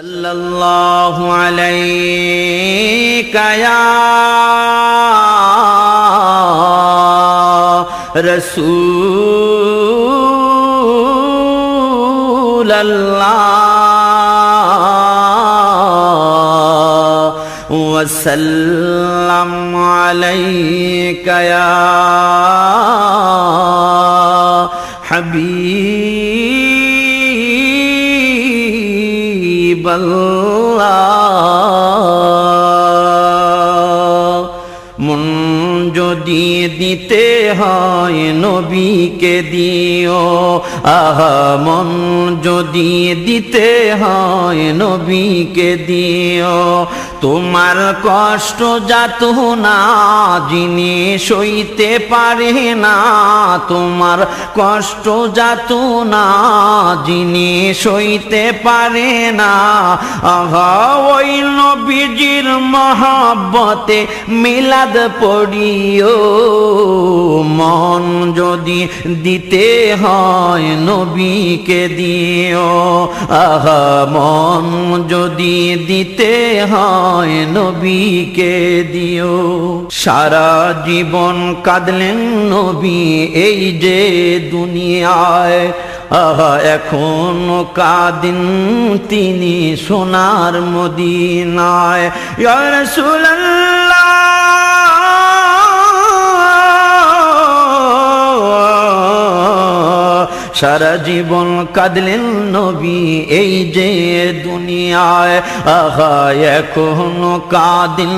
সাল্লাল্লাহু আলাইকা ইয়া রাসূলাল্লাহ ওয়া সাল্লামু আলাইকা ইয়া হাবিবাল্লাহ। মন যদি দিতে হয় নবীকে দিও, আহা মন যদি দিতে হয় নবীকে দিও। তোমার কষ্ট যাতনা যিনি সইতে পারে না, তোমার কষ্ট যাতনা যিনি সইতে পারে না, আহা ওই নবীজির মহব্বতে মিলাদ পড়িও। মন যদি দিতে হয় নবীকে দিও, আহা মন যদি দিতে হয় নবীকে দিও। সারা জীবন কাঁদলেন নবী এই যে দুনিয়ায়, আহা এখনো কাঁদেন তিনি সোনার মদিনায়। ইয়া রাসূলুল্লাহ সারা জীবন কাঁদলেন নবী এই যে দুনিয়ায়, আহা এখনো কাঁদেন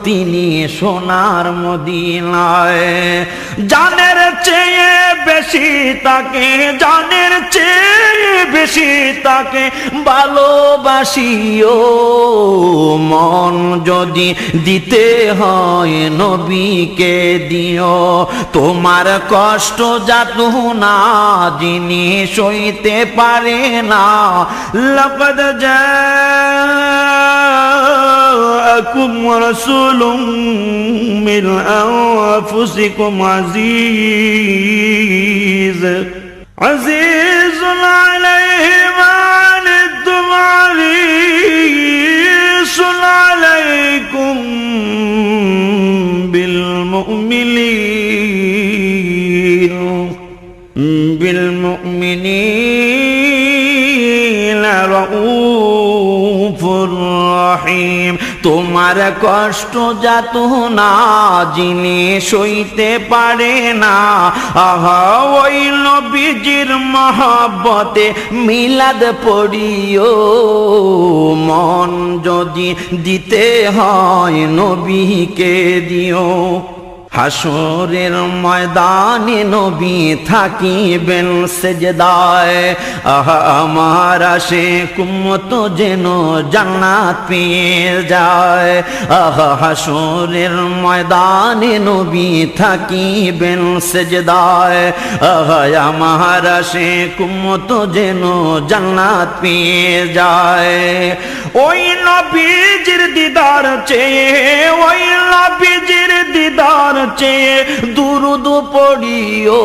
তিনি সোনার মদিনায়। জানের চেয়ে বেশি তাকে, জানের চেয়ে বেশি তাকে ভালোবাসিও। মন যদি দিতে হয় নবীকে দিও, তোমার কষ্ট যাতনা যিনি সইতে পারে না। লাকাদ জাআকুম রাসূলুম মিন আনফুসিকুম আজিজুন আলাইহি মা আনিতুম হারিসুন আলাইকুম বিল মুমিনিনা রাউফুর রহিম। তোমার কষ্ট যাতনা যিনি সইতে পারে না, আহা ওই নবীজির মহব্বতে মিলাদ পড়িও। মন যদি দিতে হয় নবীকে দিও। হাসরের ময়দানে নবী থাকিবেন সেজদায়, আহা আমার আশিক উম্মত যেন জান্নাত পেয়ে যায়। আহা হাসরের ময়দানে নবী থাকিবেন সেজদায়, আহা আমার আশিক উম্মত যেন জান্নাত পেয়ে যায়। ওই নবীজির দিদার চেয়ে, ওই নবীজির দিদার চেয়ে দুরুদ পড়িও।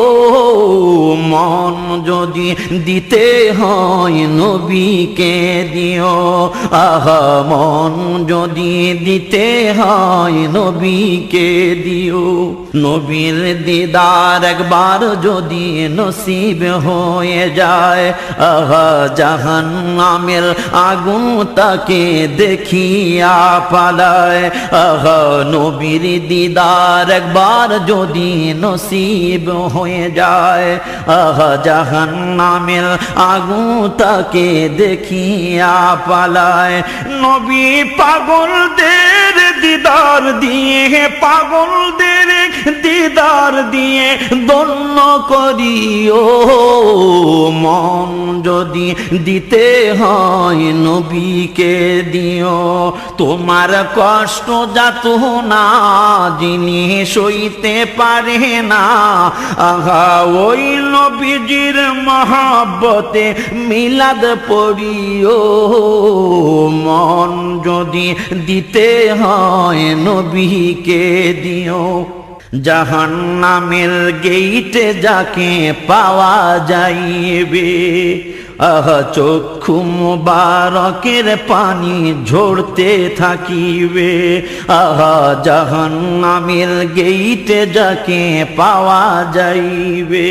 মন যদি দিতে হয় নবীকে দিও, আহা মন যদি দিতে হয় নবীকে দিও। নবীর দিদার একবার যদি নসিব হয়ে যায়, আহা জাহান্নামের আগুন তাকে দেখিয়া পালায়। আহা নবীর দিদার একবার যদি নসিব হয়ে যায়, আহা জাহান্নামের আগুন তাকে দেখিয়া পালায়। নবী পাগলদের দিদার দিয়ে, পাগলদের দিদার দিয়ে ধন্য করিও। মন যদি দিতে হয় নবীকে দিও। তোমার কষ্ট যাতনা যিনি সইতে পারে না, আহা ওই নবীজির মহব্বতে মিলাদ পড়িও। মন যদি দিতে হয় নবীকে দিও। জাহান্নামের গেইটে যাকে পাওয়া যাইবে, আহা চক্ষু মুবারকের পানি ঝরতে থাকিবে আহা জাহান্নামের গেইটে যাকে পাওয়া যাইবে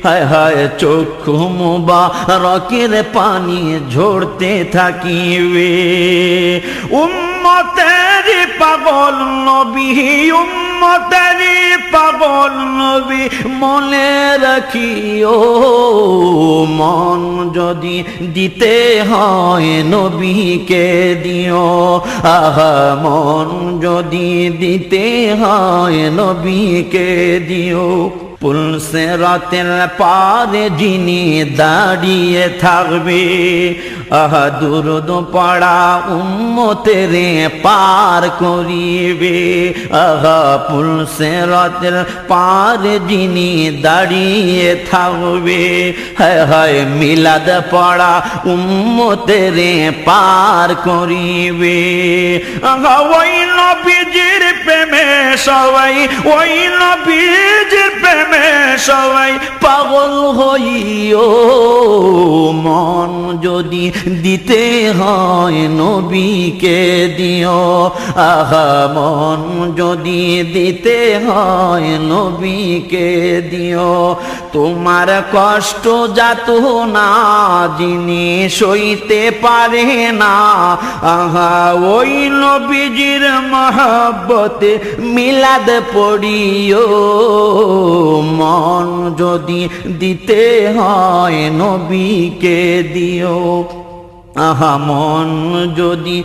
হায় হায় চক্ষু মুবারকের পানি ঝরতে থাকিবে উম্মতের পাগল নবী উম্মতের পাগল নবী মনে রাখিও মন যদি দিতে হয় নবীকে দিও আহা মন যদি দিতে হয় নবীকে দিও পুলসিরাতের পারে যিনি দাঁড়িয়ে থাকবে আহা দুরুদ পড়া উম্মতের পার করিবে আহা পুলসিরাতের পারে যিনি দাঁড়িয়ে থাকবে হায় হায় মিলাদ পড়া উম্মতের পার করিবে আহা ওই নবীজির প্রেমে সবাই ওই নবীজির প্রেমে সবাই পাগল হইও মন যদি দিতে হয় নবীকে দিও আহা মন যদি দিতে হয় নবীকে দিও তোমার কষ্ট যাত না যিনি সইতে পারে না আহা ওই নবীজির মহব্বতে মিলাদ পড়িও মন যদি দিতে হয় নবীকে দিও আহা মন যদি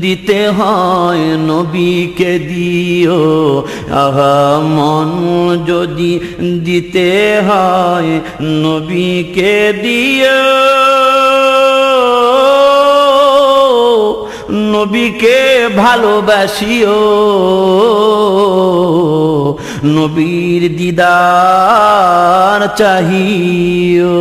দিতে হয় নবীকে দিও আহা মন যদি দিতে হয় নবীকে দিও নবীকে ভালোবাসিও নবীর দিদার চাহিও।